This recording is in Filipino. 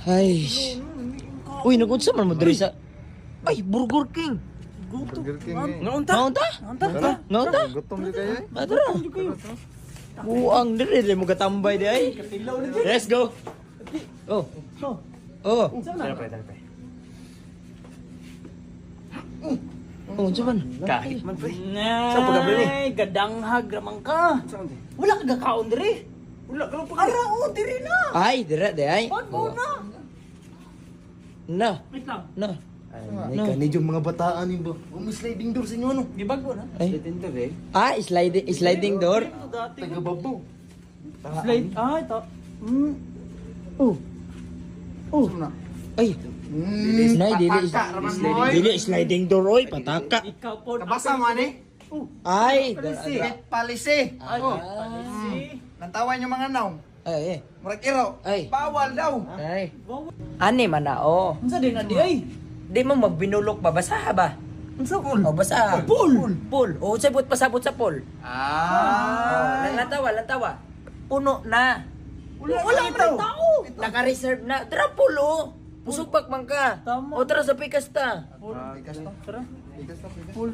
Ay. Uy, nagunsa man mo diri sa... Ay, Burger King. Burger King eh. Naunta? Naunta? Gutom di kayo eh. Tara. Buang diri mo katambay di ay. Let's go. Oh. Oh. Oh, cuman. Kahit man pre. Saan pa ka, pre? Ay, gadanghag ramang ka. Wala ka gakaon diri. Wala ka lang pag... Ara, diri na. Ay, dira di ay. Ba't mo na? Na. Wait lang. Na. Ay, kanid yung mga bataan yung ba? Sliding door sa inyo ano? Gibago na. Ay. Sliding door eh. Ah, sliding door. Tagababaw. Slide. Ah, ito. Oh. Oh. Ay. Nay, dili sliding door oy, pataka. Ikaw po. Kabasa man eh. Ay, Palisi. Ay, palisi. Nantawan yung mga naong. ay. Murag iro. Ay. Bawal daw. Ay. Ani man na oh. Unsa din na di ay? Di mo magbinulok ba basa ba? Unsa kul? Oh, basa. Pool. Oh, sabot pasabot sa pool. Ah. Lantawa. Puno na. Wala daw. tao. Naka-reserve na. Tara pool oh. Pusugpak man ka. Tama. O tara sa pikas ta. Ikas to. Tara. Ikas to. Full.